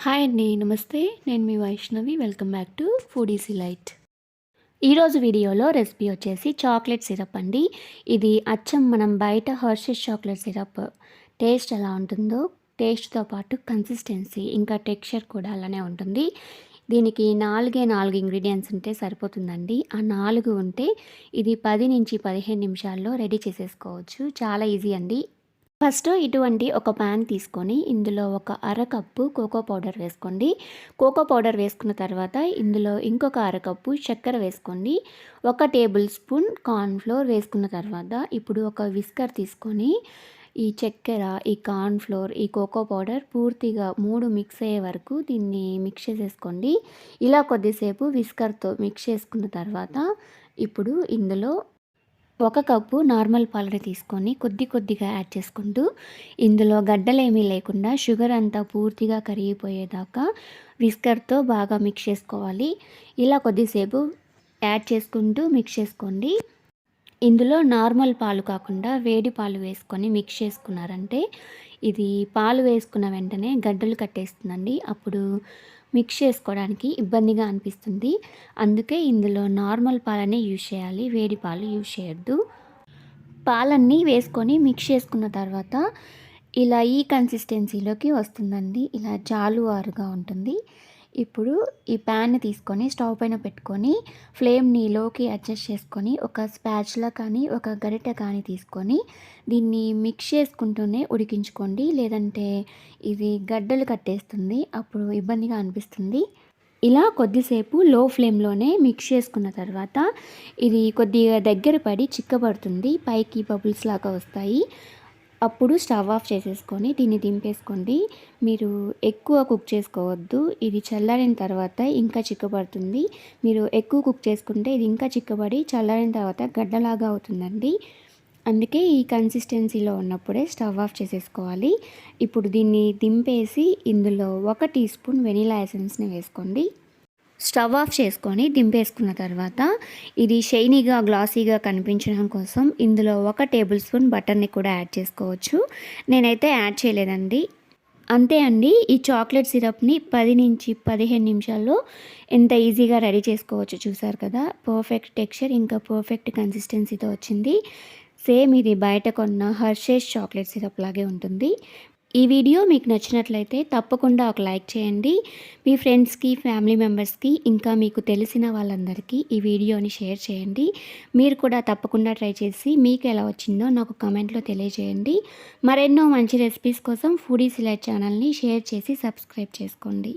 Hi అండి. నమస్తే. నేను మీ Vaishnavi. Welcome back to foodies light. ఈరోజు వీడియోలో రెసిపీ వచ్చేసి చాక్లెట్ సిరప్ అండి. ఇది అచ్చం మనం బయట హెర్షీస్ చాక్లెట్ సిరప్ టేస్ట్ ఎలా ఉంటుందో, టేస్ట్‌తో పాటు కన్సిస్టెన్సీ ఇంకా టెక్స్చర్ కూడా అలానే ఉంటుంది. దీనికి 4 ఇంగ్రీడియెంట్స్ ఉంటే సరిపోతుందండి. ఆ 4 ఉంటే ఇది 10-15 నిమిషాల్లో రెడీ చేసేసుకోవచ్చు. చాలా ఈజీ అండి. ఫస్ట్ ఇటువంటి ఒక ప్యాన్ తీసుకొని ఇందులో ఒక అరకప్పు కోకో పౌడర్ వేసుకోండి. కోకో పౌడర్ వేసుకున్న తర్వాత ఇందులో ఇంకొక అరకప్పు చక్కెర వేసుకోండి. 1 టేబుల్ స్పూన్ కార్న్‌ఫ్లోర్ వేసుకున్న తర్వాత ఇప్పుడు ఒక విస్కర్ తీసుకొని ఈ చక్కెర, ఈ కార్న్‌ఫ్లోర్, ఈ కోకో పౌడర్ పూర్తిగా 3 మిక్స్ అయ్యే వరకు దీన్ని మిక్స్ చేసేసుకోండి. ఇలా కొద్దిసేపు విస్కర్‌తో మిక్స్ చేసుకున్న తర్వాత ఇప్పుడు ఇందులో 1 కప్పు నార్మల్ పాలని తీసుకొని కొద్దిగా యాడ్ చేసుకుంటూ ఇందులో గడ్డలేమీ లేకుండా షుగర్ అంతా పూర్తిగా కరిగిపోయేదాకా విస్కర్‌తో బాగా మిక్స్ చేసుకోవాలి. ఇలా కొద్దిసేపు యాడ్ చేసుకుంటూ మిక్స్ చేసుకోండి. ఇందులో నార్మల్ పాలు కాకుండా వేడి పాలు వేసుకొని మిక్స్ చేసుకున్నారంటే ఇది పాలు వేసుకున్న వెంటనే గడ్డలు కట్టేస్తుందండి. అప్పుడు మిక్స్ చేసుకోవడానికి ఇబ్బందిగా అనిపిస్తుంది. అందుకే ఇందులో నార్మల్ పాలనే యూజ్ చేయాలి. వేడి పాలు యూజ్ చేయొద్దు. పాలన్నీ వేసుకొని మిక్స్ చేసుకున్న తర్వాత ఇలా ఈ కన్సిస్టెన్సీలోకి వస్తుందండి. ఇలా జాలువారుగా ఉంటుంది. ఇప్పుడు ఈ ప్యాన్ని తీసుకొని స్టవ్ పైన పెట్టుకొని ఫ్లేమ్ని లోకి అడ్జస్ట్ చేసుకొని ఒక స్పాచులా కానీ ఒక గరిటె కానీ తీసుకొని దీన్ని మిక్స్ చేసుకుంటూనే ఉడికించుకోండి. లేదంటే ఇది గడ్డలు కట్టేస్తుంది. అప్పుడు ఇబ్బందిగా అనిపిస్తుంది. ఇలా కొద్దిసేపు లో ఫ్లేమ్లోనే మిక్స్ చేసుకున్న తర్వాత ఇది కొద్దిగా దగ్గర పడి చిక్కబడుతుంది. పైకి బబుల్స్ లాగా వస్తాయి. అప్పుడు స్టవ్ ఆఫ్ చేసేసుకొని దీన్ని దింపేసుకోండి. మీరు ఎక్కువ కుక్ చేసుకోవద్దు. ఇది చల్లారిన తర్వాత ఇంకా చిక్కబడుతుంది. మీరు ఎక్కువ కుక్ చేసుకుంటే ఇది ఇంకా చిక్కబడి చల్లారిన తర్వాత గడ్డలాగా అవుతుందండి. అందుకే ఈ కన్సిస్టెన్సీలో ఉన్నప్పుడే స్టవ్ ఆఫ్ చేసేసుకోవాలి. ఇప్పుడు దీన్ని దింపేసి ఇందులో 1 టీ స్పూన్ వెనిలా ఎసెన్స్‌ని వేసుకోండి. స్టవ్ ఆఫ్ చేసుకొని దింపేసుకున్న తర్వాత ఇది షైనీగా, గ్లాసీగా కనిపించడం కోసం ఇందులో 1 టేబుల్ స్పూన్ బటర్‌ని కూడా యాడ్ చేసుకోవచ్చు. నేనైతే యాడ్ చేయలేదండి. అంతే అండి. ఈ చాక్లెట్ సిరప్‌ని 10-15 నిమిషాల్లో ఎంత ఈజీగా రెడీ చేసుకోవచ్చో చూసారు కదా! పర్ఫెక్ట్ టెక్స్చర్ ఇంకా పర్ఫెక్ట్ కన్సిస్టెన్సీతో వచ్చింది. సేమ్ ఇది బయట కొన్న హెర్షీస్ చాక్లెట్ సిరప్ లాగే ఉంటుంది. ఈ వీడియో మీకు నచ్చినట్లయితే తప్పకుండా ఒక లైక్ చేయండి. మీ ఫ్రెండ్స్‌కి, ఫ్యామిలీ మెంబర్స్‌కి ఇంకా మీకు తెలిసిన వాళ్ళందరికీ ఈ వీడియోని షేర్ చేయండి. మీరు కూడా తప్పకుండా ట్రై చేసి మీకు ఎలా వచ్చిందో నాకు కామెంట్‌లో తెలియజేయండి. మరెన్నో మంచి రెసిపీస్ కోసం ఫుడీసీ లైట్ ఛానల్‌ని షేర్ చేసి సబ్స్క్రైబ్ చేసుకోండి.